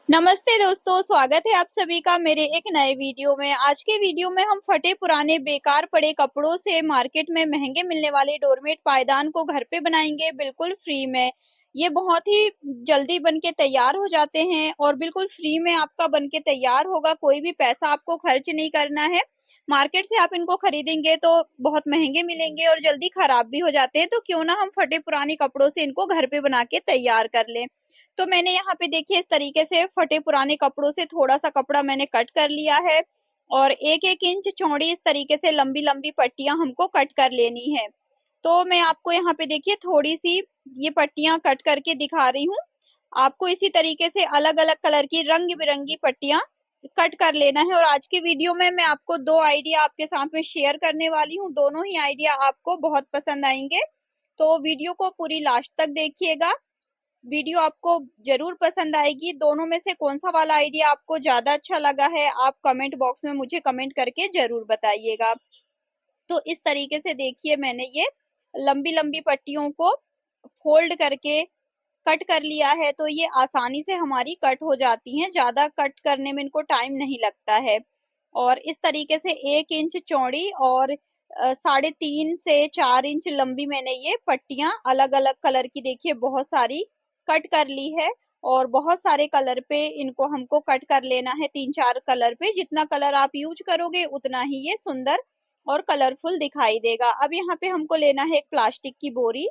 नमस्ते दोस्तों, स्वागत है आप सभी का मेरे एक नए वीडियो में। आज के वीडियो में हम फटे पुराने बेकार पड़े कपड़ों से मार्केट में महंगे मिलने वाले डोरमेट पायदान को घर पे बनाएंगे बिल्कुल फ्री में। ये बहुत ही जल्दी बन के तैयार हो जाते हैं और बिल्कुल फ्री में आपका बन के तैयार होगा। कोई भी पैसा आपको खर्च नहीं करना है। मार्केट से आप इनको खरीदेंगे तो बहुत महंगे मिलेंगे और जल्दी खराब भी हो जाते हैं। तो क्यों ना हम फटे पुराने कपड़ों से इनको घर पे बना के तैयार कर लें। तो मैंने यहाँ पे देखिए इस तरीके से फटे पुराने कपड़ों से थोड़ा सा कपड़ा मैंने कट कर लिया है और 1-1 इंच चौड़ी इस तरीके से लंबी-लंबी पट्टियां हमको कट कर लेनी है। तो मैं आपको यहाँ पे देखिए थोड़ी सी ये पट्टियां कट करके दिखा रही हूँ। आपको इसी तरीके से अलग-अलग कलर की रंग-बिरंगी पट्टियां कट कर लेना है। और आज की वीडियो में मैं आपको 2 आइडिया आपके साथ में शेयर करने वाली हूँ। दोनों ही आइडिया आपको बहुत पसंद आएंगे। तो वीडियो को पूरी लास्ट तक देखिएगा। वीडियो आपको जरूर पसंद आएगी। दोनों में से कौन सा वाला आइडिया आपको ज्यादा अच्छा लगा है, आप कमेंट बॉक्स में मुझे कमेंट करके जरूर बताइएगा। तो इस तरीके से देखिए मैंने ये लंबी लंबी पट्टियों को फोल्ड करके कट कर लिया है। तो ये आसानी से हमारी कट हो जाती हैं, ज्यादा कट करने में इनको टाइम नहीं लगता है। और इस तरीके से 1 इंच चौड़ी और 3.5 से 4 इंच लंबी मैंने ये पट्टियां अलग अलग कलर की देखिए बहुत सारी कट कर ली है। और बहुत सारे कलर पे इनको हमको कट कर लेना है, 3-4 कलर पे। जितना कलर आप यूज करोगे उतना ही ये सुंदर और कलरफुल दिखाई देगा। अब यहाँ पे हमको लेना है एक प्लास्टिक की बोरी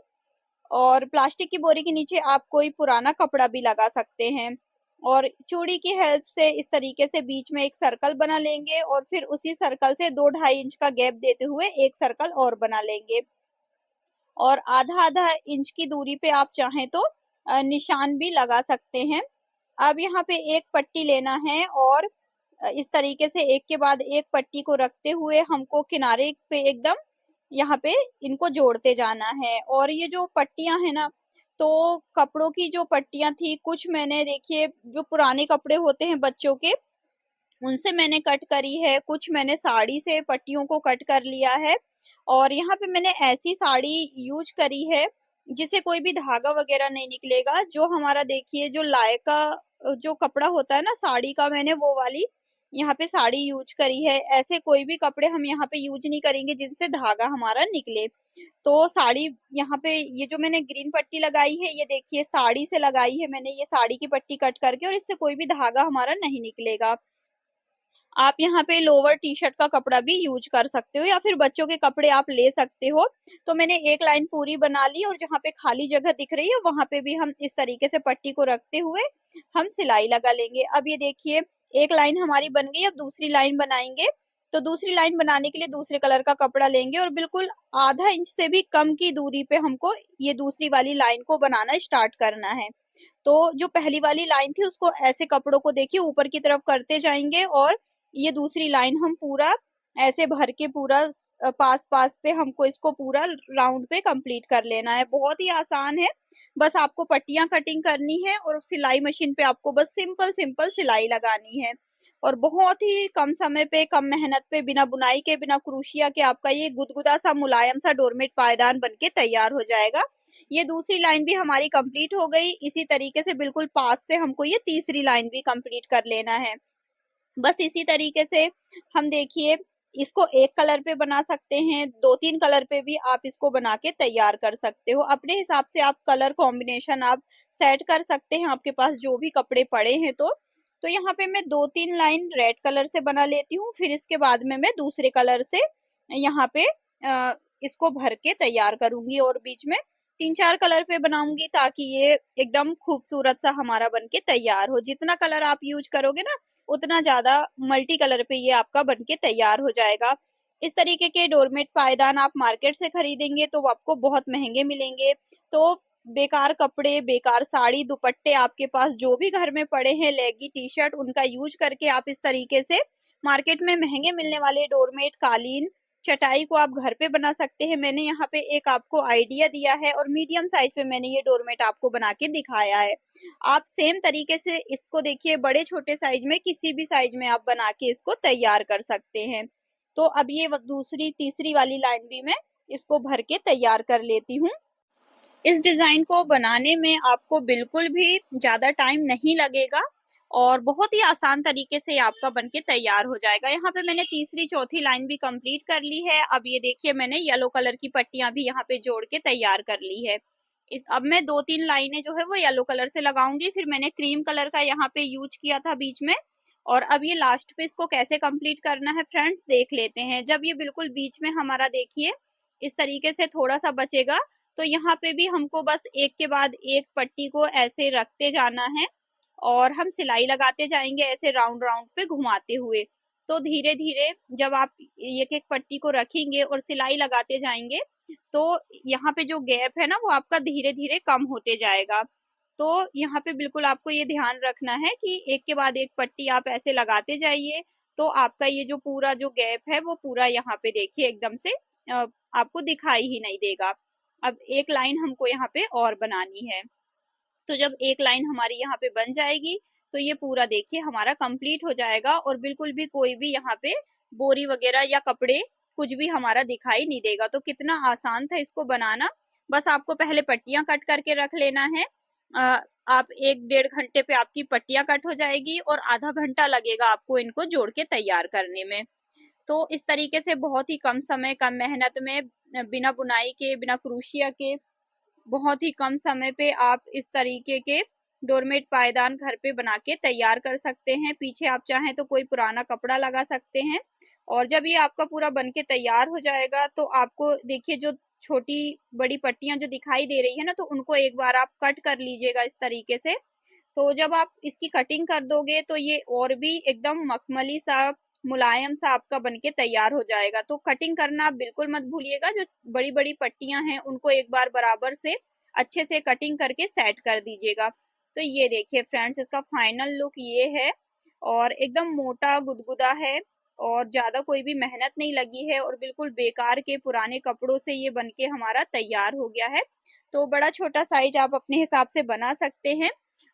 और प्लास्टिक की बोरी के नीचे आप कोई पुराना कपड़ा भी लगा सकते हैं। और चूड़ी की हेल्प से इस तरीके से बीच में एक सर्कल बना लेंगे और फिर उसी सर्कल से 2-2.5 इंच का गैप देते हुए एक सर्कल और बना लेंगे। और आधा-आधा इंच की दूरी पे आप चाहें तो निशान भी लगा सकते हैं। अब यहाँ पे एक पट्टी लेना है और इस तरीके से एक के बाद एक पट्टी को रखते हुए हमको किनारे पे एकदम यहाँ पे इनको जोड़ते जाना है। और ये जो पट्टियां है ना, तो कपड़ों की जो पट्टियां थी कुछ मैंने देखिए जो पुराने कपड़े होते हैं बच्चों के उनसे मैंने कट करी है, कुछ मैंने साड़ी से पट्टियों को कट कर लिया है। और यहाँ पे मैंने ऐसी साड़ी यूज करी है जिसे कोई भी धागा वगैरह नहीं निकलेगा। जो हमारा देखिए जो लायका जो कपड़ा होता है ना साड़ी का, मैंने वो वाली यहाँ पे साड़ी यूज करी है। ऐसे कोई भी कपड़े हम यहाँ पे यूज नहीं करेंगे जिनसे धागा हमारा निकले। तो साड़ी यहाँ पे ये जो मैंने ग्रीन पट्टी लगाई है ये देखिए साड़ी से लगाई है मैंने, ये साड़ी की पट्टी कट करके, और इससे कोई भी धागा हमारा नहीं निकलेगा। आप यहाँ पे लोवर टी शर्ट का कपड़ा भी यूज कर सकते हो या फिर बच्चों के कपड़े आप ले सकते हो। तो मैंने एक लाइन पूरी बना ली और जहाँ पे खाली जगह दिख रही है वहां पे भी हम इस तरीके से पट्टी को रखते हुए हम सिलाई लगा लेंगे। अब ये देखिए एक लाइन हमारी बन गई। अब दूसरी लाइन बनाएंगे। तो दूसरी लाइन बनाने के लिए दूसरे कलर का कपड़ा लेंगे और बिल्कुल आधा इंच से भी कम की दूरी पे हमको ये दूसरी वाली लाइन को बनाना स्टार्ट करना है। तो जो पहली वाली लाइन थी उसको ऐसे कपड़ों को देखिए ऊपर की तरफ करते जाएंगे और ये दूसरी लाइन हम पूरा ऐसे भर के पूरा पास पास पे हमको इसको पूरा राउंड पे कंप्लीट कर लेना है। बहुत ही आसान है, बस आपको पट्टियां कटिंग करनी है और सिलाई मशीन पे आपको बस सिंपल सिंपल सिलाई लगानी है। और बहुत ही कम समय पे कम मेहनत पे बिना बुनाई के बिना क्रोशिया के आपका ये गुदगुदा सा मुलायम सा डोरमेट पायदान बनके तैयार हो जाएगा। ये दूसरी लाइन भी हमारी कंप्लीट हो गई। इसी तरीके से बिल्कुल पास से हमको ये तीसरी लाइन भी कंप्लीट कर लेना है। बस इसी तरीके से हम देखिए इसको एक कलर पे बना सकते हैं, 2-3 कलर पे भी आप इसको बना के तैयार कर सकते हो। अपने हिसाब से आप कलर कॉम्बिनेशन आप सेट कर सकते हैं, आपके पास जो भी कपड़े पड़े हैं। तो यहाँ पे मैं 2-3 लाइन रेड कलर से बना लेती हूँ, फिर इसके बाद में मैं दूसरे कलर से यहाँ पे इसको भर के तैयार करूंगी और बीच में 3-4 कलर पे बनाऊंगी ताकि ये एकदम खूबसूरत सा हमारा बन के तैयार हो। जितना कलर आप यूज करोगे ना उतना ज्यादा मल्टी कलर पे ये आपका बनके तैयार हो जाएगा। इस तरीके के डोरमेट पायदान आप मार्केट से खरीदेंगे तो वो आपको बहुत महंगे मिलेंगे। तो बेकार कपड़े, बेकार साड़ी, दुपट्टे आपके पास जो भी घर में पड़े हैं, लेगी टी शर्ट, उनका यूज करके आप इस तरीके से मार्केट में महंगे मिलने वाले डोरमेट, कालीन, चटाई को आप घर पे बना सकते हैं। मैंने यहाँ पे एक आपको आइडिया दिया है और मीडियम साइज पे मैंने ये डोरमेट आपको बना के दिखाया है। आप सेम तरीके से इसको देखिए बड़े छोटे साइज में किसी भी साइज में आप बना के इसको तैयार कर सकते हैं। तो अब ये दूसरी तीसरी वाली लाइन भी मैं इसको भर के तैयार कर लेती हूँ। इस डिजाइन को बनाने में आपको बिल्कुल भी ज्यादा टाइम नहीं लगेगा। और बहुत ही आसान तरीके से आपका बनके तैयार हो जाएगा। यहाँ पे मैंने तीसरी चौथी लाइन भी कंप्लीट कर ली है। अब ये देखिए मैंने येलो कलर की पट्टियां भी यहाँ पे जोड़ के तैयार कर ली है। अब मैं 2-3 लाइनें जो है वो येलो कलर से लगाऊंगी, फिर मैंने क्रीम कलर का यहाँ पे यूज किया था बीच में। और अब ये लास्ट पे इसको कैसे कंप्लीट करना है फ्रेंड्स देख लेते हैं। जब ये बिल्कुल बीच में हमारा देखिए इस तरीके से थोड़ा सा बचेगा, तो यहाँ पे भी हमको बस एक के बाद एक पट्टी को ऐसे रखते जाना है और हम सिलाई लगाते जाएंगे ऐसे राउंड राउंड पे घुमाते हुए। तो धीरे धीरे जब आप एक एक पट्टी को रखेंगे और सिलाई लगाते जाएंगे, तो यहाँ पे जो गैप है ना वो आपका धीरे धीरे कम होते जाएगा। तो यहाँ पे बिल्कुल आपको ये ध्यान रखना है कि एक के बाद एक पट्टी आप ऐसे लगाते जाइए, तो आपका ये जो पूरा जो गैप है वो पूरा यहाँ पे देखिए एकदम से आपको दिखाई ही नहीं देगा। अब एक लाइन हमको यहाँ पे और बनानी है। तो जब एक लाइन हमारी यहाँ पे बन जाएगी, तो ये पूरा देखिए हमारा कंप्लीट हो जाएगा और बिल्कुल भी कोई भी यहाँ पे बोरी वगैरह या कपड़े कुछ भी हमारा दिखाई नहीं देगा। तो कितना आसान था इसको बनाना। बस आपको पहले पट्टियां कट करके रख लेना है। आप 1-1.5 घंटे पे आपकी पट्टियां कट हो जाएगी और आधा घंटा लगेगा आपको इनको जोड़ के तैयार करने में। तो इस तरीके से बहुत ही कम समय कम मेहनत में बिना बुनाई के बिना क्रोशिया के बहुत ही कम समय पे आप इस तरीके के डोरमेट पायदान घर पे बना के तैयार कर सकते हैं। पीछे आप चाहें तो कोई पुराना कपड़ा लगा सकते हैं। और जब ये आपका पूरा बन के तैयार हो जाएगा, तो आपको देखिए जो छोटी बड़ी पट्टियां जो दिखाई दे रही है ना, तो उनको एक बार आप कट कर लीजिएगा इस तरीके से। तो जब आप इसकी कटिंग कर दोगे तो ये और भी एकदम मखमली सा मुलायम सा आपका बनके तैयार हो जाएगा। तो कटिंग करना आप बिल्कुल मत भूलिएगा। जो बड़ी बड़ी पट्टियां हैं उनको एक बार बराबर से अच्छे से कटिंग करके सेट कर दीजिएगा। तो ये देखिए फ्रेंड्स इसका फाइनल लुक ये है और एकदम मोटा गुदगुदा है और ज्यादा कोई भी मेहनत नहीं लगी है और बिल्कुल बेकार के पुराने कपड़ों से ये बनके हमारा तैयार हो गया है। तो बड़ा छोटा साइज आप अपने हिसाब से बना सकते हैं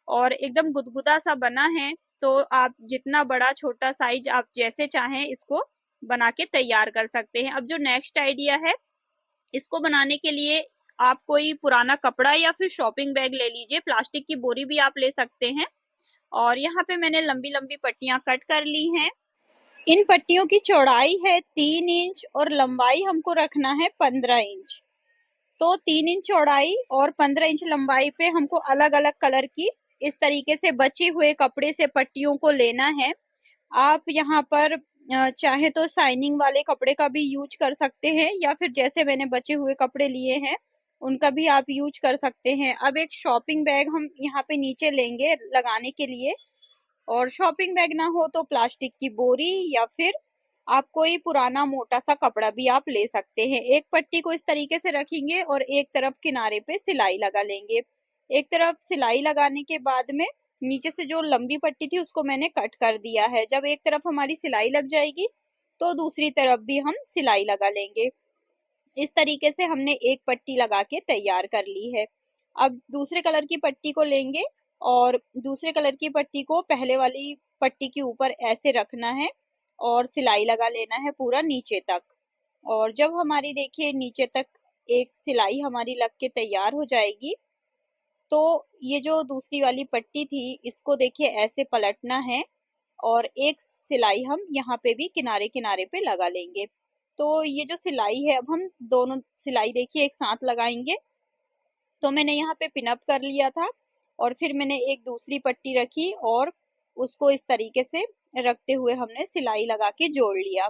और एकदम गुदगुदा सा बना है। तो आप जितना बड़ा छोटा साइज आप जैसे चाहें इसको बना के तैयार कर सकते हैं। अब जो नेक्स्ट आइडिया है, इसको बनाने के लिए आप कोई पुराना कपड़ा या फिर शॉपिंग बैग ले लीजिए, प्लास्टिक की बोरी भी आप ले सकते हैं। और यहाँ पे मैंने लंबी लंबी पट्टियां कट कर ली हैं। इन पट्टियों की चौड़ाई है 3 इंच और लंबाई हमको रखना है 15 इंच। तो 3 इंच चौड़ाई और 15 इंच लंबाई पे हमको अलग अलग कलर की इस तरीके से बचे हुए कपड़े से पट्टियों को लेना है। आप यहाँ पर चाहे तो शाइनिंग वाले कपड़े का भी यूज कर सकते हैं या फिर जैसे मैंने बचे हुए कपड़े लिए हैं उनका भी आप यूज कर सकते हैं। अब एक शॉपिंग बैग हम यहाँ पे नीचे लेंगे लगाने के लिए, और शॉपिंग बैग ना हो तो प्लास्टिक की बोरी या फिर आप कोई पुराना मोटा सा कपड़ा भी आप ले सकते हैं। एक पट्टी को इस तरीके से रखेंगे और एक तरफ किनारे पे सिलाई लगा लेंगे। एक तरफ सिलाई लगाने के बाद में नीचे से जो लंबी पट्टी थी उसको मैंने कट कर दिया है। जब एक तरफ हमारी सिलाई लग जाएगी तो दूसरी तरफ भी हम सिलाई लगा लेंगे। इस तरीके से हमने एक पट्टी लगा के तैयार कर ली है। अब दूसरे कलर की पट्टी को लेंगे और दूसरे कलर की पट्टी को पहले वाली पट्टी के ऊपर ऐसे रखना है और सिलाई लगा लेना है पूरा नीचे तक। और जब हमारी देखिए नीचे तक एक सिलाई हमारी लग के तैयार हो जाएगी, तो ये जो दूसरी वाली पट्टी थी इसको देखिए ऐसे पलटना है और एक सिलाई हम यहाँ पे भी किनारे किनारे पे लगा लेंगे। तो ये जो सिलाई है अब हम दोनों सिलाई देखिए एक साथ लगाएंगे। तो मैंने यहाँ पे पिन अप कर लिया था और फिर मैंने एक दूसरी पट्टी रखी और उसको इस तरीके से रखते हुए हमने सिलाई लगा के जोड़ लिया।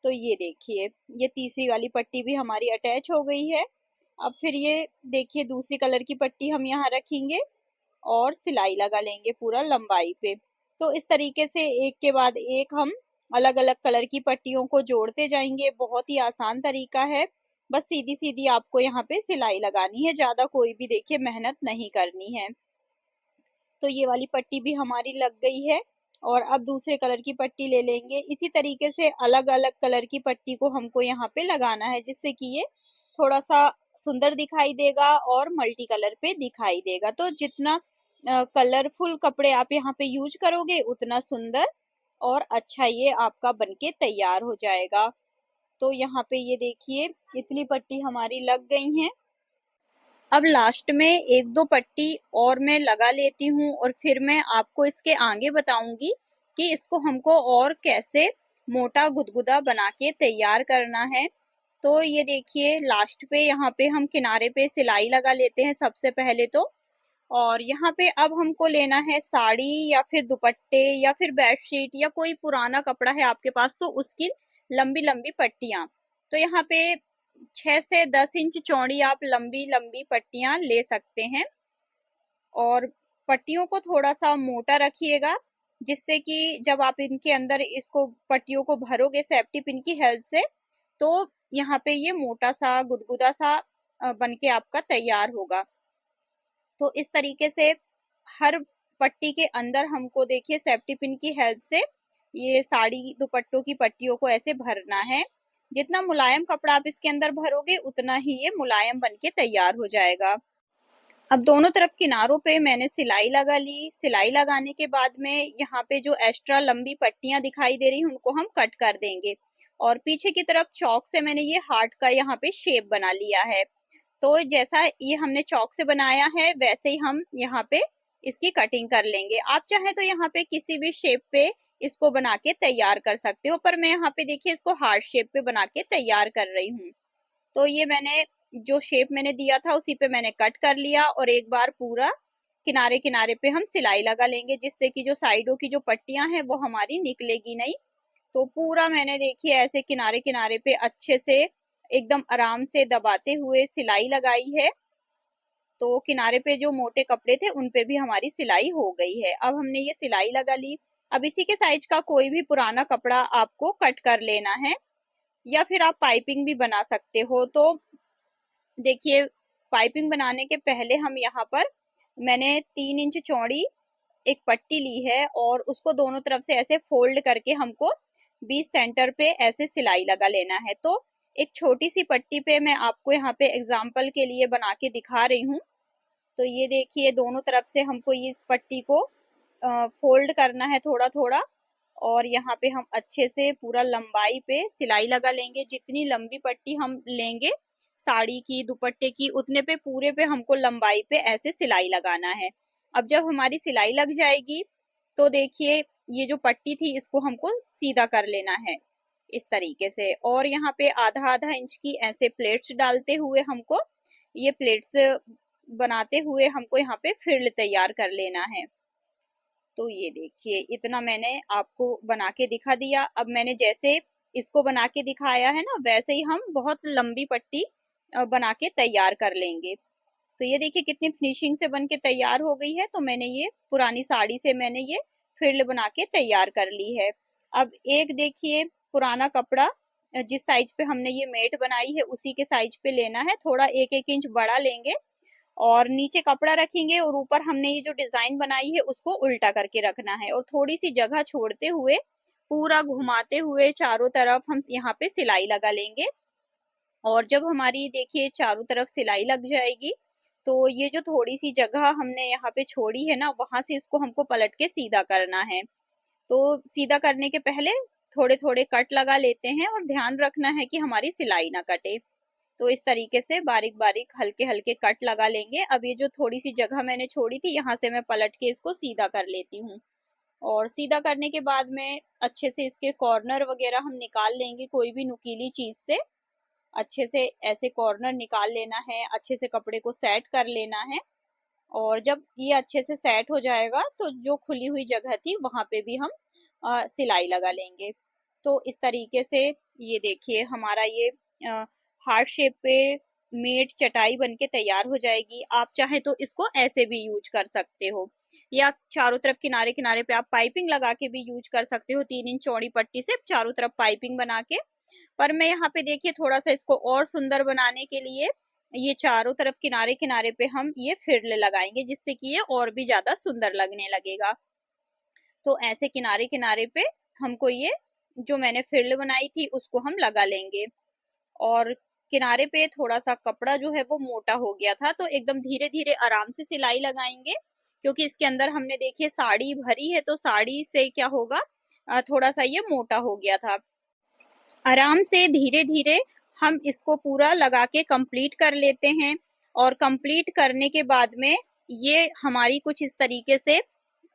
तो ये देखिए ये तीसरी वाली पट्टी भी हमारी अटैच हो गई है। अब फिर ये देखिए दूसरी कलर की पट्टी हम यहाँ रखेंगे और सिलाई लगा लेंगे पूरा लंबाई पे। तो इस तरीके से एक के बाद एक हम अलग अलग कलर की पट्टियों को जोड़ते जाएंगे। बहुत ही आसान तरीका है, बस सीधी सीधी आपको यहाँ पे सिलाई लगानी है, ज्यादा कोई भी देखिए मेहनत नहीं करनी है। तो ये वाली पट्टी भी हमारी लग गई है और अब दूसरे कलर की पट्टी ले लेंगे। इसी तरीके से अलग अलग कलर की पट्टी को हमको यहाँ पे लगाना है जिससे कि ये थोड़ा सा सुंदर दिखाई देगा और मल्टी कलर पे दिखाई देगा। तो जितना कलरफुल कपड़े आप यहाँ पे यूज करोगे उतना सुंदर और अच्छा ये आपका बनके तैयार हो जाएगा। तो यहाँ पे ये देखिए इतनी पट्टी हमारी लग गई हैं। अब लास्ट में एक दो पट्टी और मैं लगा लेती हूँ और फिर मैं आपको इसके आगे बताऊंगी कि इसको हमको और कैसे मोटा गुदगुदा बना के तैयार करना है। तो ये देखिए लास्ट पे यहाँ पे हम किनारे पे सिलाई लगा लेते हैं सबसे पहले तो। और यहाँ पे अब हमको लेना है साड़ी या फिर दुपट्टे या फिर बेडशीट या कोई पुराना कपड़ा है आपके पास तो उसकी लंबी लंबी पट्टियां। तो यहाँ पे 6 से 10 इंच चौड़ी आप लंबी लंबी पट्टियां ले सकते हैं। और पट्टियों को थोड़ा सा मोटा रखिएगा जिससे कि जब आप इनके अंदर इसको पट्टियों को भरोगे सेफ्टी पिन की हेल्प से तो यहाँ पे ये मोटा सा गुदगुदा सा बन के आपका तैयार होगा। तो इस तरीके से हर पट्टी के अंदर हमको देखिए सेफ्टी पिन की हेल्प से ये साड़ी दुपट्टों की पट्टियों को ऐसे भरना है। जितना मुलायम कपड़ा आप इसके अंदर भरोगे उतना ही ये मुलायम बन के तैयार हो जाएगा। अब दोनों तरफ किनारों पे मैंने सिलाई लगा ली। सिलाई लगाने के बाद में यहाँ पे जो एक्स्ट्रा लंबी पट्टियां दिखाई दे रही हैं उनको हम कट कर देंगे। और पीछे की तरफ चौक से मैंने ये हार्ट का यहाँ पे शेप बना लिया है। तो जैसा ये हमने चौक से बनाया है वैसे ही हम यहाँ पे इसकी कटिंग कर लेंगे। आप चाहे तो यहाँ पे किसी भी शेप पे इसको बना के तैयार कर सकते हो, पर मैं यहाँ पे देखिए इसको हार्ट शेप पे बना के तैयार कर रही हूँ। तो ये मैंने जो शेप मैंने दिया था उसी पे मैंने कट कर लिया और एक बार पूरा किनारे किनारे पे हम सिलाई लगा लेंगे जिससे कि जो साइडों की जो पट्टियां हैं वो हमारी निकलेगी नहीं। तो पूरा मैंने देखिए ऐसे किनारे किनारे पे अच्छे से एकदम आराम से दबाते हुए सिलाई लगाई है। तो किनारे पे जो मोटे कपड़े थे उन पे भी हमारी सिलाई हो गई है। अब हमने ये सिलाई लगा ली। अब इसी के साइज का कोई भी पुराना कपड़ा आपको कट कर लेना है या फिर आप पाइपिंग भी बना सकते हो। तो देखिए पाइपिंग बनाने के पहले हम यहाँ पर मैंने 3 इंच चौड़ी एक पट्टी ली है और उसको दोनों तरफ से ऐसे फोल्ड करके हमको बीच सेंटर पे ऐसे सिलाई लगा लेना है। तो एक छोटी सी पट्टी पे मैं आपको यहाँ पे एग्जाम्पल के लिए बना के दिखा रही हूँ। तो ये देखिए दोनों तरफ से हमको ये इस पट्टी को फोल्ड करना है थोड़ा थोड़ा और यहाँ पे हम अच्छे से पूरा लंबाई पे सिलाई लगा लेंगे। जितनी लंबी पट्टी हम लेंगे साड़ी की दुपट्टे की उतने पे पूरे पे हमको लंबाई पे ऐसे सिलाई लगाना है। अब जब हमारी सिलाई लग जाएगी तो देखिए ये जो पट्टी थी इसको हमको सीधा कर लेना है इस तरीके से। और यहाँ पे आधा आधा इंच की ऐसे प्लेट्स डालते हुए हमको ये प्लेट्स बनाते हुए हमको यहाँ पे फ्रिल तैयार कर लेना है। तो ये देखिए इतना मैंने आपको बना के दिखा दिया। अब मैंने जैसे इसको बना के दिखाया है ना वैसे ही हम बहुत लंबी पट्टी बना के तैयार कर लेंगे। तो ये देखिए कितनी फिनिशिंग से बन के तैयार हो गई है। तो मैंने ये पुरानी साड़ी से मैंने ये फ्रिल बना के तैयार कर ली है। अब एक देखिए पुराना कपड़ा जिस साइज पे हमने ये मेट बनाई है उसी के साइज पे लेना है। थोड़ा 1-1 इंच बड़ा लेंगे और नीचे कपड़ा रखेंगे और ऊपर हमने ये जो डिजाइन बनाई है उसको उल्टा करके रखना है और थोड़ी सी जगह छोड़ते हुए पूरा घुमाते हुए चारों तरफ हम यहाँ पे सिलाई लगा लेंगे। और जब हमारी देखिए चारों तरफ सिलाई लग जाएगी तो ये जो थोड़ी सी जगह हमने यहाँ पे छोड़ी है ना वहां से इसको हमको पलट के सीधा करना है। तो सीधा करने के पहले थोड़े थोड़े कट लगा लेते हैं और ध्यान रखना है कि हमारी सिलाई ना कटे। तो इस तरीके से बारीक बारीक हल्के हल्के कट लगा लेंगे। अब ये जो थोड़ी सी जगह मैंने छोड़ी थी यहाँ से मैं पलट के इसको सीधा कर लेती हूँ। और सीधा करने के बाद में अच्छे से इसके कॉर्नर वगैरह हम निकाल लेंगे कोई भी नुकीली चीज से। अच्छे से ऐसे कॉर्नर निकाल लेना है, अच्छे से कपड़े को सेट कर लेना है। और जब ये अच्छे से सेट हो जाएगा तो जो खुली हुई जगह थी वहां पे भी हम सिलाई लगा लेंगे। तो इस तरीके से ये देखिए हमारा ये हार्ट शेप पे मेट चटाई बनके तैयार हो जाएगी। आप चाहे तो इसको ऐसे भी यूज कर सकते हो या चारों तरफ किनारे किनारे पे आप पाइपिंग लगा के भी यूज कर सकते हो 3 इंच चौड़ी पट्टी से चारों तरफ पाइपिंग बना के। पर मैं यहाँ पे देखिए थोड़ा सा इसको और सुंदर बनाने के लिए ये चारों तरफ किनारे किनारे पे हम ये फ्रिल लगाएंगे जिससे कि ये और भी ज्यादा सुंदर लगने लगेगा। तो ऐसे किनारे किनारे पे हमको ये जो मैंने फ्रिल बनाई थी उसको हम लगा लेंगे। और किनारे पे थोड़ा सा कपड़ा जो है वो मोटा हो गया था तो एकदम धीरे धीरे आराम से सिलाई लगाएंगे क्योंकि इसके अंदर हमने देखिए साड़ी भरी है तो साड़ी से क्या होगा थोड़ा सा ये मोटा हो गया था। आराम से धीरे धीरे हम इसको पूरा लगा के कंप्लीट कर लेते हैं। और कंप्लीट करने के बाद में ये हमारी कुछ इस तरीके से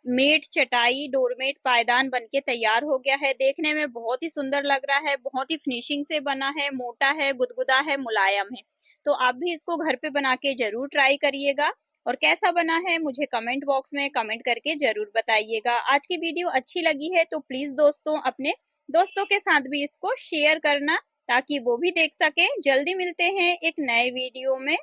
मेट चटाई डोरमेट पायदान बनके तैयार हो गया है। देखने में बहुत ही सुंदर लग रहा है, बहुत ही फिनिशिंग से बना है, मोटा है, गुदगुदा है, मुलायम है। तो आप भी इसको घर पे बना के जरूर ट्राई करिएगा और कैसा बना है मुझे कमेंट बॉक्स में कमेंट करके जरूर बताइएगा। आज की वीडियो अच्छी लगी है तो प्लीज दोस्तों अपने दोस्तों के साथ भी इसको शेयर करना ताकि वो भी देख सके। जल्दी मिलते हैं एक नए वीडियो में।